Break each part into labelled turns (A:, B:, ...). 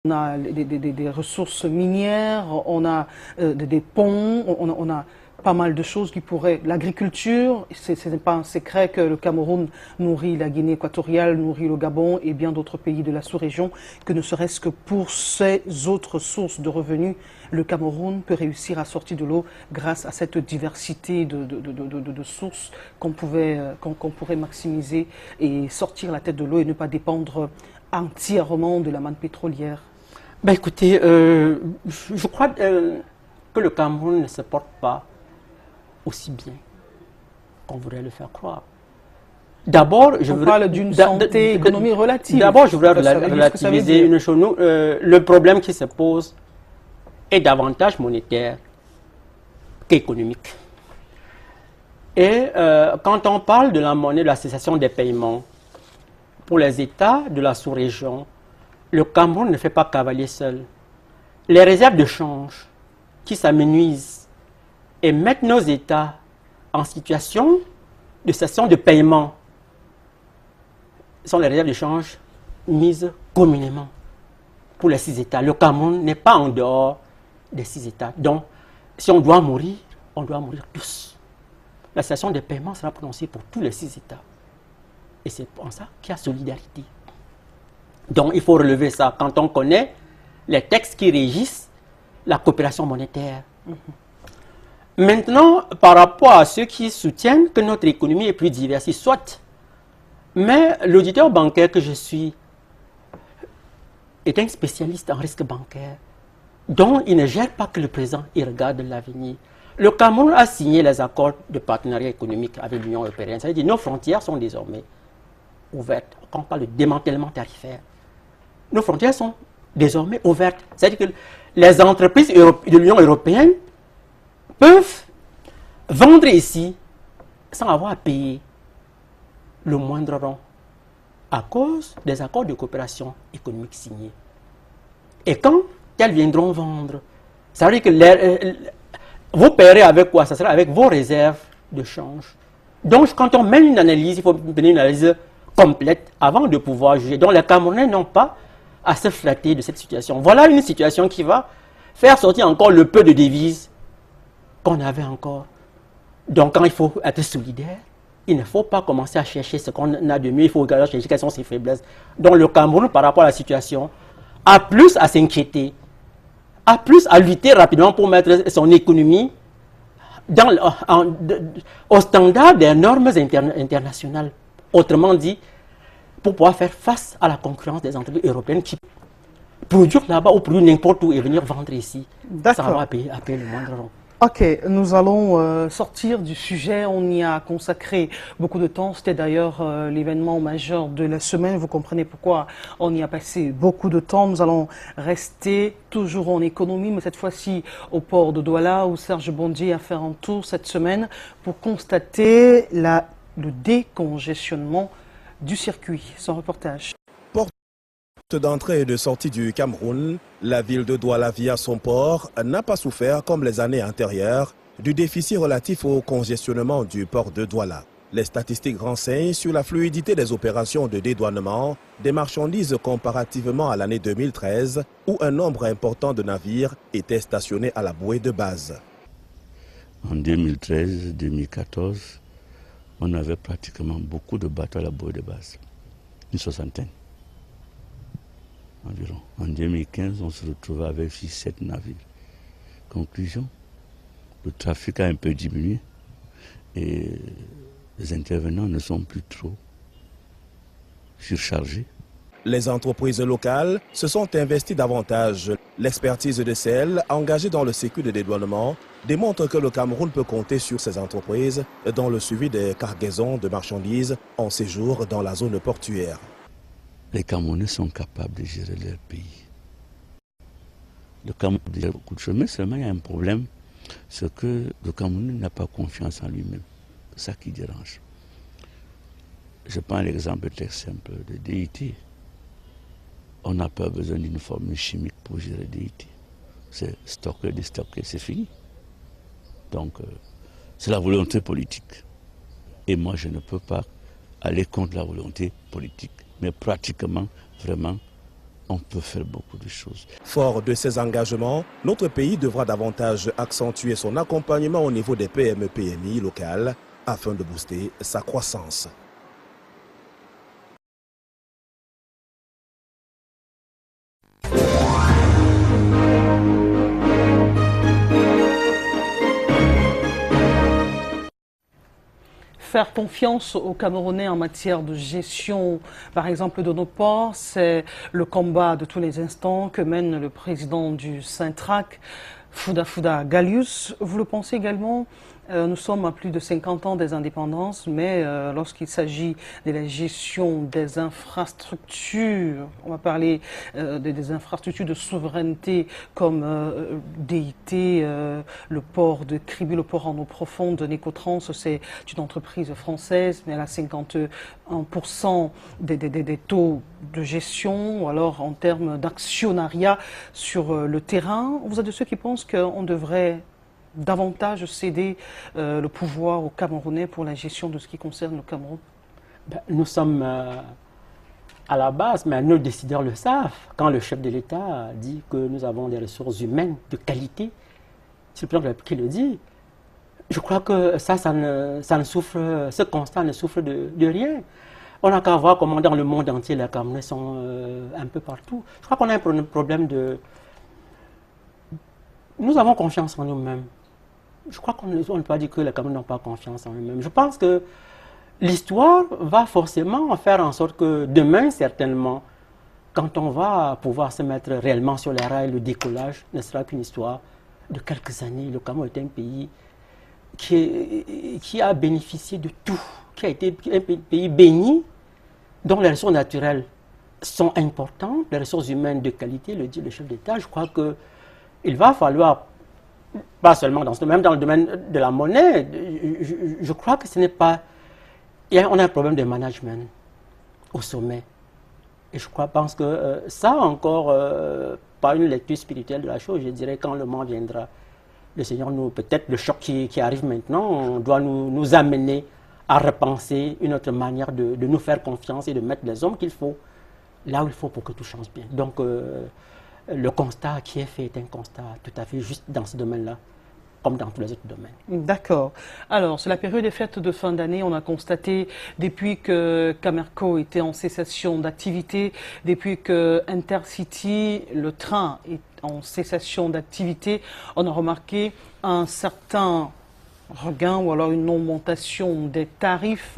A: On a des ressources minières, on a des ponts, on a pas mal de choses qui pourraient... L'agriculture, ce n'est pas un secret que le Cameroun nourrit la Guinée équatoriale, nourrit le Gabon et bien d'autres pays de la sous-région, que ne serait-ce que pour ces autres sources de revenus, le Cameroun peut réussir à sortir de l'eau grâce à cette diversité de sources qu'on pourrait maximiser et sortir la tête de l'eau et ne pas dépendre entièrement de la manne pétrolière.
B: Ben écoutez, je crois que le Cameroun ne se porte pas aussi bien qu'on voudrait le faire croire. D'abord,
A: on parle d'une santé économique relative.
B: D'abord, je voudrais relativiser une chose. Nous, le problème qui se pose est davantage monétaire qu'économique. Et quand on parle de la monnaie, de la cessation des paiements, pour les États de la sous-région, le Cameroun ne fait pas cavalier seul. Les réserves de change qui s'amenuisent et mettent nos États en situation de cessation de paiement sont les réserves de change mises communément pour les 6 États. Le Cameroun n'est pas en dehors des 6 États. Donc, si on doit mourir tous. La cessation de paiement sera prononcée pour tous les 6 États. Et c'est pour ça qu'il y a solidarité. Donc, il faut relever ça quand on connaît les textes qui régissent la coopération monétaire. Maintenant, par rapport à ceux qui soutiennent que notre économie est plus diversifiée, soit, mais l'auditeur bancaire que je suis est un spécialiste en risque bancaire, dont il ne gère pas que le présent, il regarde l'avenir. Le Cameroun a signé les accords de partenariat économique avec l'Union européenne. Ça veut dire que nos frontières sont désormais ouvertes. Quand on parle de démantèlement tarifaire, nos frontières sont désormais ouvertes. C'est-à-dire que les entreprises de l'Union européenne peuvent vendre ici sans avoir à payer le moindre rond à cause des accords de coopération économique signés. Et quand elles viendront vendre, ça veut dire que vous paierez avec quoi? Ça sera avec vos réserves de change. Donc, quand on mène une analyse, il faut mener une analyse complète avant de pouvoir juger. Donc, les Camerounais n'ont pas à se flatter de cette situation. Voilà une situation qui va faire sortir encore le peu de devises qu'on avait encore. Donc, quand il faut être solidaire, il ne faut pas commencer à chercher ce qu'on a de mieux, il faut regarder chercher quelles sont ses faiblesses. Donc, le Cameroun, par rapport à la situation, a plus à s'inquiéter, a plus à lutter rapidement pour mettre son économie au standard des normes internationales. Autrement dit, pour pouvoir faire face à la concurrence des entreprises européennes qui produisent là-bas ou produisent n'importe où et venir vendre ici. Ça va payer le moindre rond.
A: Ok, nous allons sortir du sujet, on y a consacré beaucoup de temps, c'était d'ailleurs l'événement majeur de la semaine, vous comprenez pourquoi on y a passé beaucoup de temps. Nous allons rester toujours en économie, mais cette fois-ci au port de Douala, où Serge Bondier a fait un tour cette semaine pour constater le décongestionnement du circuit. Son reportage.
C: D'entrée et de sortie du Cameroun, la ville de Douala via son port n'a pas souffert comme les années antérieures du déficit relatif au congestionnement du port de Douala. Les statistiques renseignent sur la fluidité des opérations de dédouanement des marchandises comparativement à l'année 2013 où un nombre important de navires étaient stationnés à la bouée de base.
D: En 2013-2014, on avait pratiquement beaucoup de bateaux à la bouée de base, une soixantaine. Environ. En 2015, on se retrouvait avec 6-7 navires. Conclusion, le trafic a un peu diminué et les intervenants ne sont plus trop surchargés.
C: Les entreprises locales se sont investies davantage. L'expertise de celles engagées dans le circuit de dédouanement démontre que le Cameroun peut compter sur ces entreprises dans le suivi des cargaisons de marchandises en séjour dans la zone portuaire.
D: Les Camerounais sont capables de gérer leur pays. Le Cameroun gère beaucoup de choses, mais seulement il y a un problème, c'est que le Camerounais n'a pas confiance en lui-même. C'est ça qui dérange. Je prends l'exemple très simple de DIT. On n'a pas besoin d'une formule chimique pour gérer DIT. C'est stocker, déstocker, c'est fini. Donc, c'est la volonté politique. Et moi, je ne peux pas aller contre la volonté politique. Mais pratiquement, vraiment, on peut faire beaucoup de choses.
C: Fort de ces engagements, notre pays devra davantage accentuer son accompagnement au niveau des PME-PMI locales afin de booster sa croissance.
A: Faire confiance aux Camerounais en matière de gestion, par exemple, de nos ports, c'est le combat de tous les instants que mène le président du Syntrac, Fouda Gallius. Vous le pensez également? Nous sommes à plus de 50 ans des indépendances, mais lorsqu'il s'agit de la gestion des infrastructures, on va parler des infrastructures de souveraineté comme DIT, le port de Kribi, le port en eau profonde, Nécotrans, c'est une entreprise française, mais elle a 51% des taux de gestion, ou alors en termes d'actionnariat sur le terrain. Vous êtes de ceux qui pensent qu'on devrait davantage céder le pouvoir aux Camerounais pour la gestion de ce qui concerne le Cameroun?
B: Nous sommes à la base, mais nos décideurs le savent. Quand le chef de l'État dit que nous avons des ressources humaines de qualité, c'est le président de la République qui le dit. Je crois que ça ne souffre, ce constat ne souffre de rien. On n'a qu'à voir comment dans le monde entier les Camerounais sont un peu partout. Je crois qu'on a un problème de... Nous avons confiance en nous-mêmes. Je crois qu'on ne peut pas dire que les Camerounais n'ont pas confiance en eux-mêmes. Je pense que l'histoire va forcément faire en sorte que demain, certainement, quand on va pouvoir se mettre réellement sur les rails, le décollage ne sera qu'une histoire de quelques années. Le Cameroun est un pays qui a bénéficié de tout, qui a été un pays béni, dont les ressources naturelles sont importantes, les ressources humaines de qualité, le dit le chef d'État. Je crois qu'il va falloir, pas seulement dans ce domaine, même dans le domaine de la monnaie, je crois que ce n'est pas... On a un problème de management au sommet. Et je pense que ça encore, par une lecture spirituelle de la chose, je dirais quand le moment viendra, le Seigneur peut-être le choc qui arrive maintenant, doit nous amener à repenser une autre manière de nous faire confiance et de mettre les hommes qu'il faut là où il faut pour que tout change bien. Donc, le constat qui est fait est un constat tout à fait juste dans ce domaine-là, comme dans tous les autres domaines.
A: D'accord. Alors, c'est la période des fêtes de fin d'année. On a constaté, depuis que Camerco était en cessation d'activité, depuis que Intercity, le train, est en cessation d'activité, on a remarqué un certain regain ou alors une augmentation des tarifs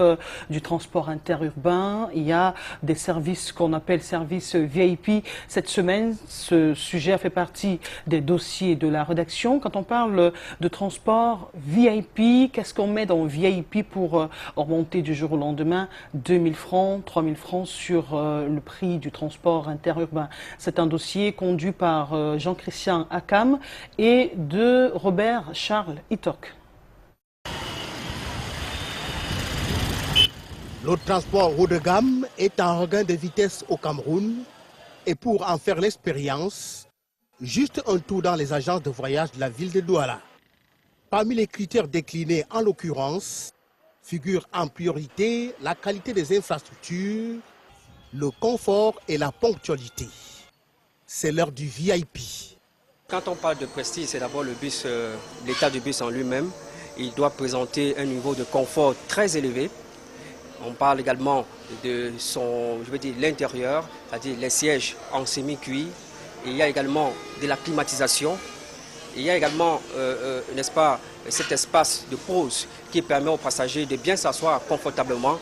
A: du transport interurbain. Il y a des services qu'on appelle services VIP. Cette semaine, ce sujet a fait partie des dossiers de la rédaction. Quand on parle de transport VIP, qu'est-ce qu'on met dans VIP pour augmenter du jour au lendemain 2000 francs, 3000 francs sur le prix du transport interurbain? C'est un dossier conduit par Jean-Christian Akam et de Robert Charles Itok.
E: Le transport haut de gamme est en regain de vitesse au Cameroun et pour en faire l'expérience, juste un tour dans les agences de voyage de la ville de Douala. Parmi les critères déclinés en l'occurrence, figurent en priorité la qualité des infrastructures, le confort et la ponctualité. C'est l'heure du VIP.
F: Quand on parle de prestige, c'est d'abord le bus, l'état du bus en lui-même. Il doit présenter un niveau de confort très élevé. On parle également de l'intérieur, c'est-à-dire les sièges en semi-cuit. Il y a également de la climatisation. Il y a également, n'est-ce pas, cet espace de pause qui permet aux passagers de bien s'asseoir confortablement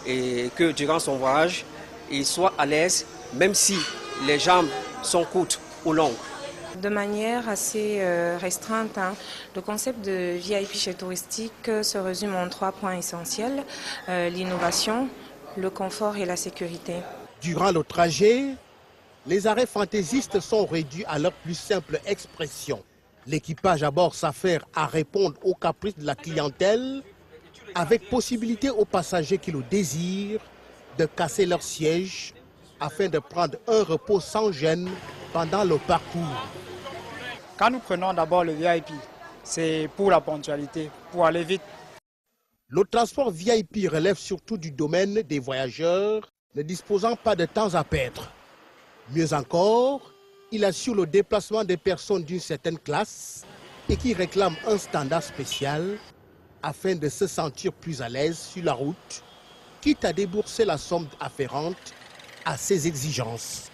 F: et que durant son voyage, il soit à l'aise, même si les jambes sont courtes ou longues.
G: De manière assez restreinte, le concept de VIP chez Touristique se résume en 3 points essentiels, l'innovation, le confort et la sécurité.
E: Durant le trajet, les arrêts fantaisistes sont réduits à leur plus simple expression. L'équipage à bord s'affaire à répondre aux caprices de la clientèle, avec possibilité aux passagers qui le désirent de casser leur siège afin de prendre un repos sans gêne pendant le parcours.
H: Quand nous prenons d'abord le VIP, c'est pour la ponctualité, pour aller vite.
E: Le transport VIP relève surtout du domaine des voyageurs ne disposant pas de temps à perdre. Mieux encore, il assure le déplacement des personnes d'une certaine classe et qui réclament un standard spécial afin de se sentir plus à l'aise sur la route, quitte à débourser la somme afférente à ses exigences.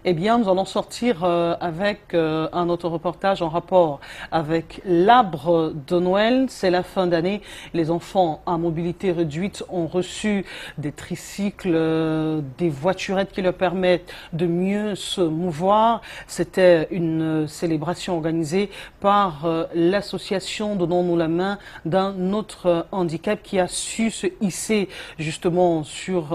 A: Eh bien, nous allons sortir avec un autre reportage en rapport avec l'arbre de Noël. C'est la fin d'année. Les enfants à mobilité réduite ont reçu des tricycles, des voiturettes qui leur permettent de mieux se mouvoir. C'était une célébration organisée par l'association Donnons-nous la main d'un autre handicap qui a su se hisser justement sur...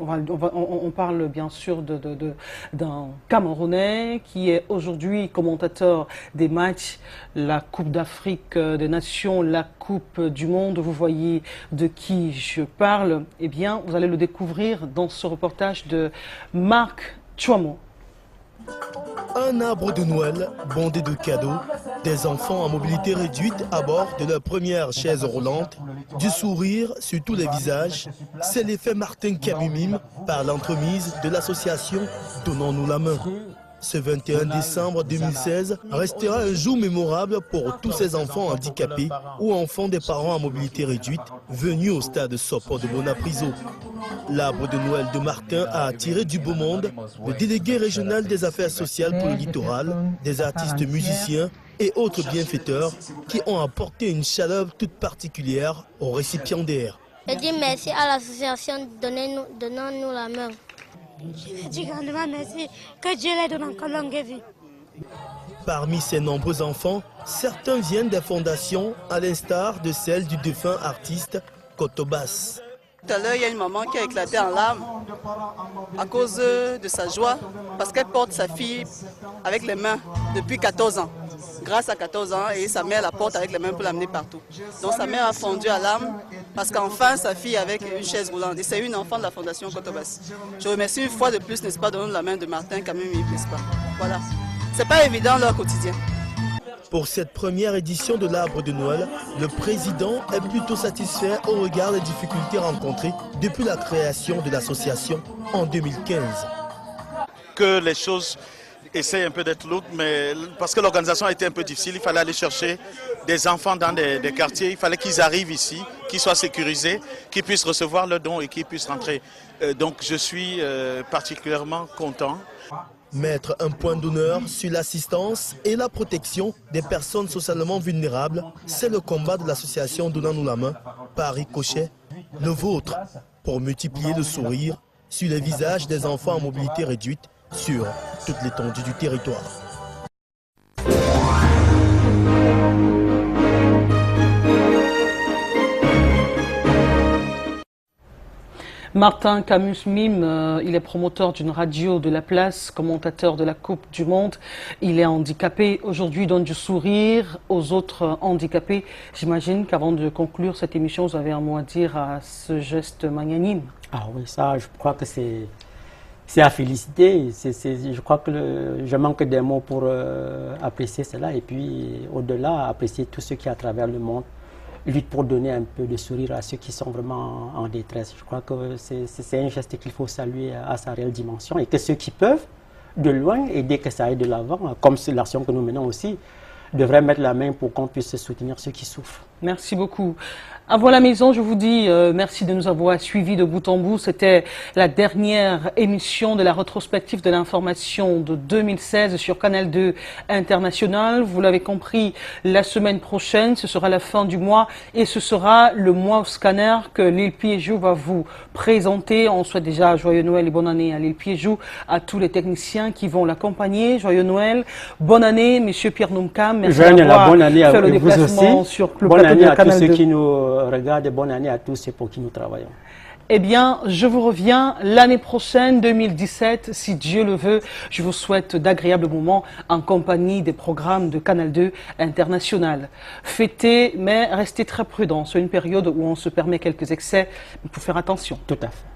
A: On parle bien sûr d'un Camerounais qui est aujourd'hui commentateur des matchs, la Coupe d'Afrique des Nations, la Coupe du Monde. Vous voyez de qui je parle. Eh bien, vous allez le découvrir dans ce reportage de Marc Chouamou.
I: Un arbre de Noël bondé de cadeaux, des enfants à mobilité réduite à bord de leur première chaise roulante, du sourire sur tous les visages, c'est l'effet Martin Kamumim par l'entremise de l'association Donnons-nous la main. Ce 21 décembre 2016 restera un jour mémorable pour tous ces enfants handicapés ou enfants des parents à mobilité réduite venus au stade Sopo de Bonapriso. L'arbre de Noël de Martin a attiré du beau monde, le délégué régional des affaires sociales pour le littoral, des artistes musiciens et autres bienfaiteurs qui ont apporté une chaleur toute particulière aux récipiendaires.
J: Je dis merci à l'association Donnons-nous la main.
K: Je dis grandement merci, que Dieu les donne encore longue vie.
I: Parmi ces nombreux enfants, certains viennent des fondations, à l'instar de celle du défunt artiste Kotobas.
L: Tout à l'heure, il y a une maman qui a éclaté en larmes à cause de sa joie, parce qu'elle porte sa fille avec les mains depuis 14 ans. Grâce à 14 ans, et sa mère la porte avec les mains pour l'amener partout. Donc sa mère a fondu à larmes, parce qu'enfin sa fille avec une chaise roulante. Et c'est une enfant de la Fondation Kotobas. Je remercie une fois de plus, n'est-ce pas, de la main de Martin Kamumim, n'est-ce pas. Voilà. C'est pas évident leur quotidien.
I: Pour cette première édition de l'arbre de Noël, le président est plutôt satisfait au regard des difficultés rencontrées depuis la création de l'association en 2015.
M: Que les choses essayent un peu d'être lourdes, mais parce que l'organisation a été un peu difficile, il fallait aller chercher des enfants dans des quartiers, il fallait qu'ils arrivent ici, qu'ils soient sécurisés, qu'ils puissent recevoir leurs dons et qu'ils puissent rentrer. Donc je suis particulièrement content.
I: Mettre un point d'honneur sur l'assistance et la protection des personnes socialement vulnérables, c'est le combat de l'association Donnons-nous la main, par ricochet, le vôtre, pour multiplier le sourire sur les visages des enfants en mobilité réduite sur toute l'étendue du territoire.
A: Martin Kamumim, il est promoteur d'une radio de la place, commentateur de la Coupe du Monde. Il est handicapé. Aujourd'hui, il donne du sourire aux autres handicapés. J'imagine qu'avant de conclure cette émission, vous avez un mot à dire à ce geste magnanime.
B: Ah oui, ça, je crois que c'est à féliciter. Je crois que je manque des mots pour apprécier cela. Et puis, au-delà, apprécier tous ceux qui, à travers le monde, lutte pour donner un peu de sourire à ceux qui sont vraiment en détresse. Je crois que c'est un geste qu'il faut saluer à sa réelle dimension et que ceux qui peuvent, de loin, et dès que ça aille de l'avant, comme c'est l'action que nous menons aussi, devraient mettre la main pour qu'on puisse soutenir ceux qui souffrent.
A: Merci beaucoup. À vous à la maison, je vous dis merci de nous avoir suivis de bout en bout. C'était la dernière émission de la rétrospective de l'information de 2016 sur Canal 2 International. Vous l'avez compris, la semaine prochaine, ce sera la fin du mois et ce sera le mois au scanner que Lil Piéjou va vous présenter. On souhaite déjà joyeux Noël et bonne année à Lil Piéjou, à tous les techniciens qui vont l'accompagner. Joyeux Noël, bonne année, Monsieur Pierre Noumkam. Merci d'avoir
B: bonne année
A: fait
B: à
A: le
B: vous
A: déplacement
B: aussi.
A: sur le
B: bonne
A: plateau
B: année
A: de
B: à
A: Canal
B: tous ceux
A: 2.
B: qui nous regardent et bonne année à tous ceux pour qui nous travaillons.
A: Eh bien, je vous reviens l'année prochaine, 2017, si Dieu le veut. Je vous souhaite d'agréables moments en compagnie des programmes de Canal 2 International. Fêtez, mais restez très prudents. C'est une période où on se permet quelques excès, il faut faire attention.
B: Tout à fait.